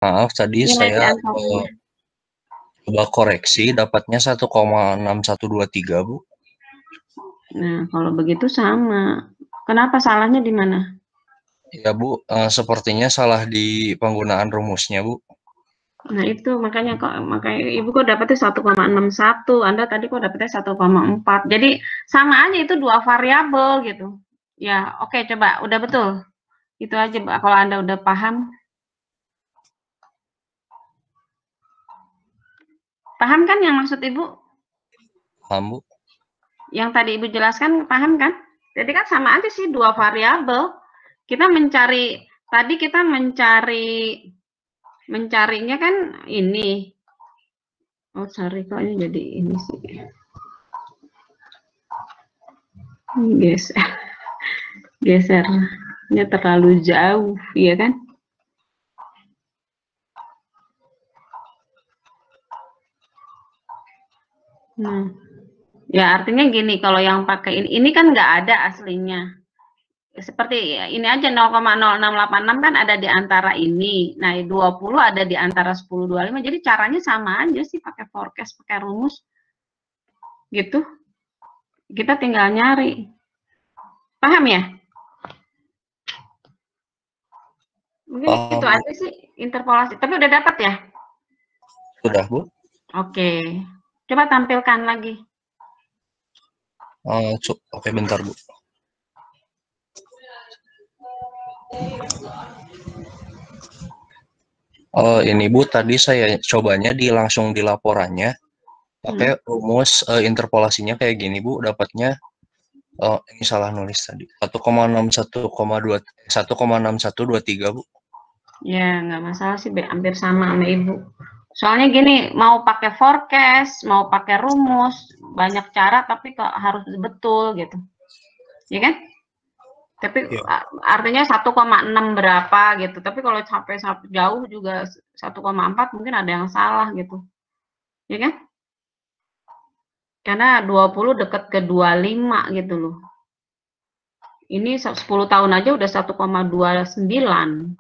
Maaf, tadi Nilai di saya antaranya. coba koreksi, dapatnya 1,6123, Bu. Nah, kalau begitu sama. Kenapa salahnya di mana? Ya, Bu, sepertinya salah di penggunaan rumusnya, Bu. Nah, itu makanya Ibu kok dapetnya 1,61, Anda tadi kok dapetnya 1,4. Jadi sama aja itu dua variabel gitu. Ya, oke, coba udah betul. Itu aja, Mbak, kalau Anda udah paham. Paham kan yang maksud Ibu? Paham, Bu? Yang tadi Ibu jelaskan paham kan? Jadi kan sama aja sih dua variabel. Kita mencarinya kan ini. Oh, sorry, kok ini jadi ini sih. Geser. Gesernya terlalu jauh, ya kan? Nah, ya artinya gini, kalau yang pakai ini kan nggak ada aslinya. Seperti ya, ini aja 0,0686 kan ada di antara ini. Nah, 20 ada di antara 10,25. Jadi caranya sama aja sih, pakai forecast, pakai rumus. Gitu. Kita tinggal nyari. Paham ya? Mungkin itu Paham, Bu. aja sih interpolasi. Tapi udah dapat ya? Sudah, Bu? Oke. Coba tampilkan lagi. Oke, bentar, Bu. Ini, Bu, tadi saya cobanya langsung di laporannya, pakai rumus interpolasinya kayak gini, Bu, dapatnya ini salah nulis tadi. 1,6123, Bu. Ya, nggak masalah sih, hampir sama Ibu. Soalnya gini, mau pakai forecast, mau pakai rumus, banyak cara, tapi kok harus betul gitu. Ya kan? Tapi Ya. artinya 1,6 berapa gitu. Tapi kalau sampai jauh juga 1,4 mungkin ada yang salah gitu. Ya kan? Karena 20 dekat ke 25 gitu loh. Ini 10 tahun aja udah 1,29.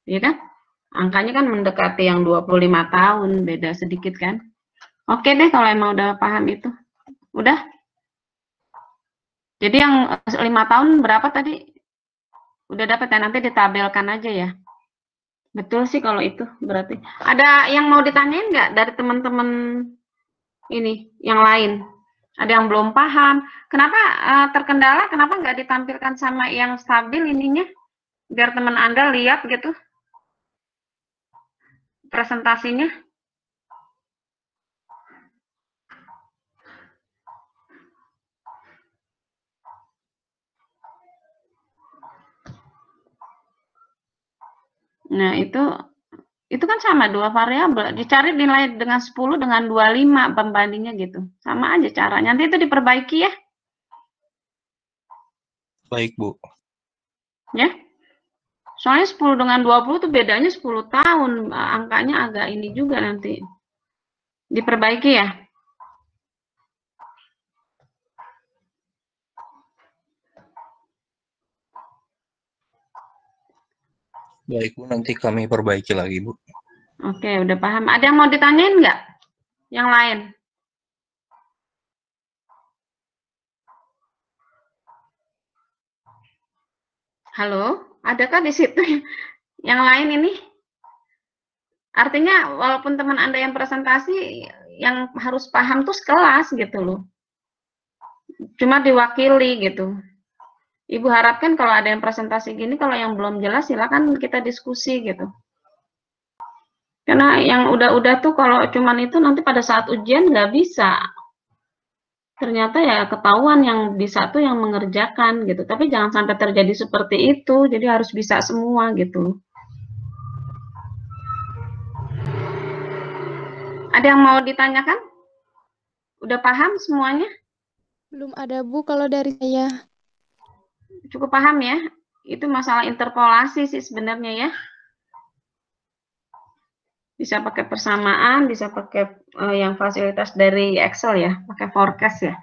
Ya kan? Angkanya kan mendekati yang 25 tahun, beda sedikit kan? Oke deh kalau emang udah paham itu. Udah? Jadi yang 5 tahun berapa tadi? Udah dapat ya, nanti ditabelkan aja ya. Betul sih kalau itu berarti. Ada yang mau ditanyain nggak dari teman-teman ini yang lain? Ada yang belum paham. Kenapa terkendala? Kenapa nggak ditampilkan sama yang stabil ininya? Biar teman Anda lihat gitu presentasinya. Nah, itu kan sama dua variabel. Dicari nilai dengan 10 dengan 25 pembandingnya gitu. Sama aja caranya. Nanti itu diperbaiki ya. Baik, Bu. Ya. Soalnya 10 dengan 20 tuh bedanya 10 tahun. Angkanya agak ini juga nanti. Diperbaiki ya. Baik, Bu. Nanti kami perbaiki lagi, Bu. Oke, udah paham. Ada yang mau ditanyain nggak? Yang lain? Halo? Adakah di situ yang lain ini? Artinya walaupun teman Anda yang presentasi, yang harus paham tuh sekelas gitu loh. Cuma diwakili gitu. Ibu harapkan kalau ada yang presentasi gini, kalau yang belum jelas silakan kita diskusi gitu. Karena yang udah-udah tuh kalau cuman itu nanti pada saat ujian nggak bisa. Ternyata ya ketahuan yang bisa tuh yang mengerjakan gitu. Tapi jangan sampai terjadi seperti itu. Jadi harus bisa semua gitu. Ada yang mau ditanyakan? Udah paham semuanya? Belum ada, Bu, kalau dari saya. Cukup paham ya? Itu masalah interpolasi sih sebenarnya ya. Bisa pakai persamaan, bisa pakai yang fasilitas dari Excel ya, pakai forecast ya.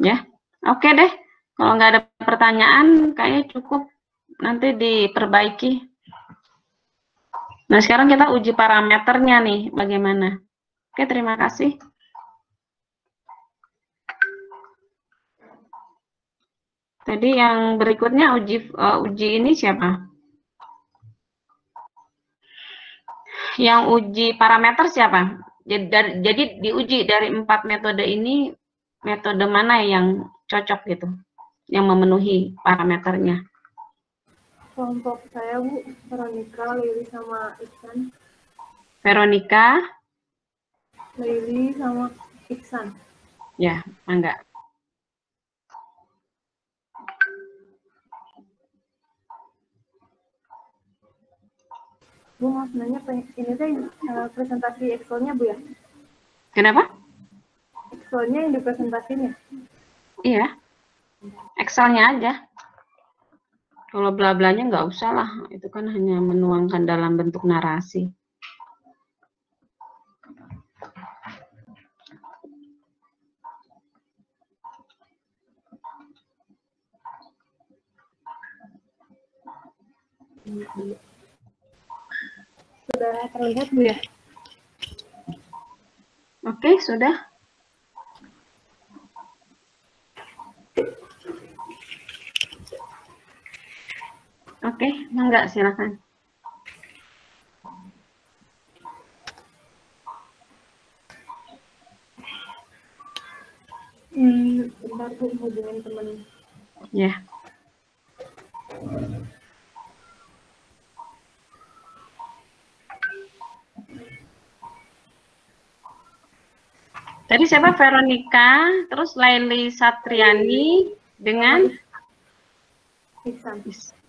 Ya, oke deh. Kalau nggak ada pertanyaan, kayaknya cukup. Nanti diperbaiki. Nah, sekarang kita uji parameternya nih, bagaimana? Oke, terima kasih. Tadi yang berikutnya uji ini siapa? Yang uji parameter siapa? Jadi diuji dari 4 metode ini, metode mana yang cocok gitu, yang memenuhi parameternya? Kelompok saya, Bu, Veronica, Lili, sama Iksan. Veronica, Lili, sama Iksan. ya, enggak. Bu, mau nanya, ini teh presentasi Excel-nya, Bu, ya? Kenapa? Excel-nya yang dipresentasinya? Iya, Excel-nya aja. Kalau bla-blanya nggak usah lah, itu kan hanya menuangkan dalam bentuk narasi. Sudah terlihat, Bu, ya? Oke, sudah. Oke, enggak, silakan. Bentar, Bu, hubungin teman. Ya. Tadi siapa? Veronica, terus Laili Satriani dengan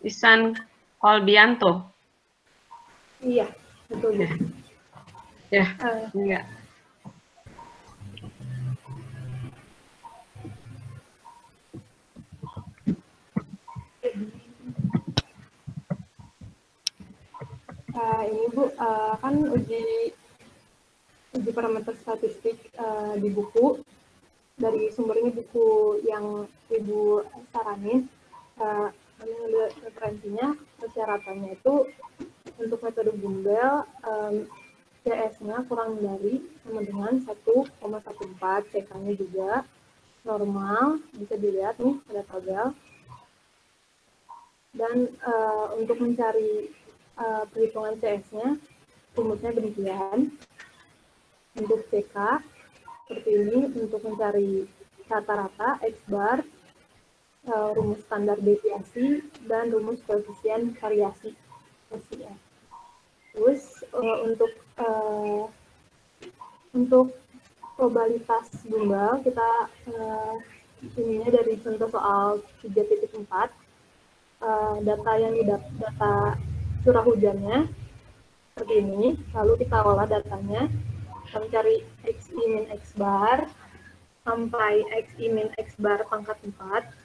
Ihsan Kolbianto. Iya, betul. Ya, enggak. Ini, Bu, kan uji parameter statistik di buku, dari sumbernya buku yang Ibu saranin. Referensinya, persyaratannya itu untuk metode Gumbel, CS-nya kurang dari sama dengan 1,14, CK-nya juga normal, bisa dilihat nih pada tabel. Dan untuk mencari perhitungan CS-nya, rumusnya demikian. Untuk CK, seperti ini. Untuk mencari rata-rata, X bar, rumus standar deviasi, dan rumus koefisien variasi. Terus untuk probabilitas Gumbel, kita ininya dari contoh soal 3.4. Data yang data curah hujannya seperti ini, lalu kita olah datanya, kita mencari XI min X bar sampai XI min X bar pangkat 4,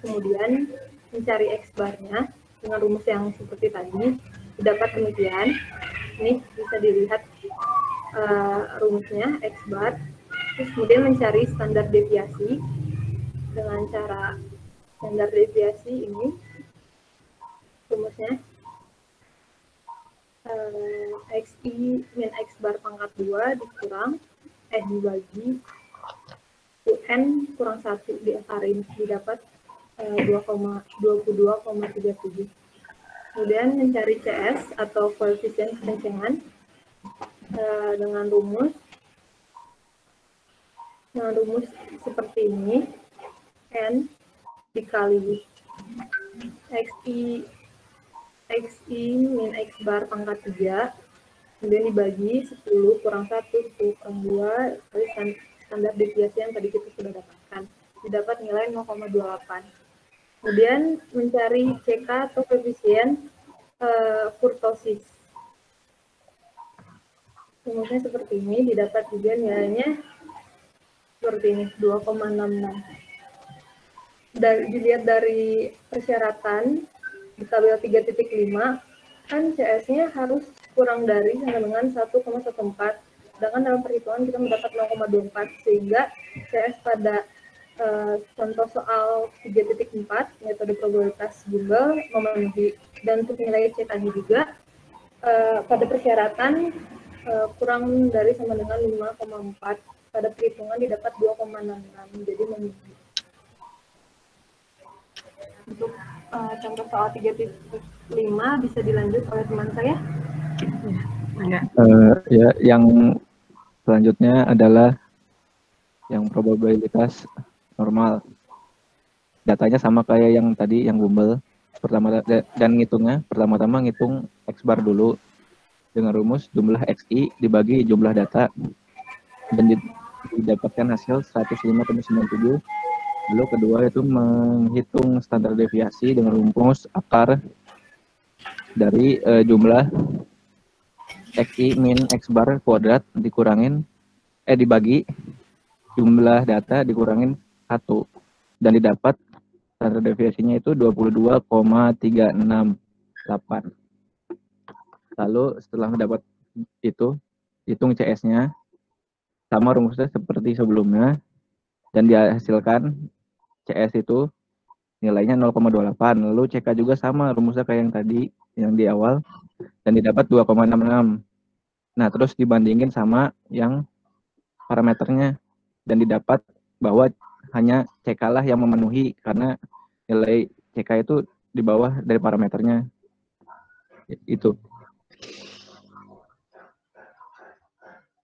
kemudian mencari X barnya dengan rumus yang seperti tadi, didapat demikian. Ini bisa dilihat rumusnya X bar, terus kemudian mencari standar deviasi dengan cara standar deviasi ini, rumusnya XI min X bar pangkat 2 dibagi UN kurang 1 diakarin, didapat 22,37. Kemudian mencari CS atau koefisien kekencengan dengan rumus seperti ini, N dikali XI min X bar pangkat 3, kemudian dibagi 10 kurang 1, 10 kurang 2, kali standar deviasi yang tadi kita sudah dapatkan. Didapat nilai 0,28. Kemudian mencari CK atau koefisien kurtosis. Rumusnya seperti ini, didapat juga nilainya seperti ini, 2,66. Dilihat dari persyaratan di tabel 3.5, kan CS-nya harus kurang dari sama dengan 1,14, sedangkan dalam perhitungan kita mendapat 0,24, sehingga CS pada contoh soal 3.4 metode probabilitas Gumbel memenuhi. Dan untuk nilai CK-nya juga pada persyaratan kurang dari sama dengan 5,4, pada perhitungan didapat 2,66, jadi memenuhi. Untuk contoh soal 3.5 bisa dilanjut oleh teman saya. Ya, yang selanjutnya adalah yang probabilitas normal. Datanya sama kayak yang tadi, yang Google. Dan ngitungnya, pertama-tama ngitung X bar dulu dengan rumus jumlah XI dibagi jumlah data dan didapatkan hasil 105,97. Lalu kedua itu menghitung standar deviasi dengan rumus akar dari jumlah XI min X bar kuadrat dibagi jumlah data dikurangin 1 dan didapat standar deviasinya itu 22,368. Lalu setelah mendapat itu, hitung CS-nya sama rumusnya seperti sebelumnya dan dihasilkan CS itu nilainya 0,28. Lalu CK juga sama rumusnya kayak yang tadi yang di awal dan didapat 2,66. Nah, terus dibandingin sama yang parameternya dan didapat bahwa hanya CK lah yang memenuhi karena nilai CK itu di bawah dari parameternya. Itu.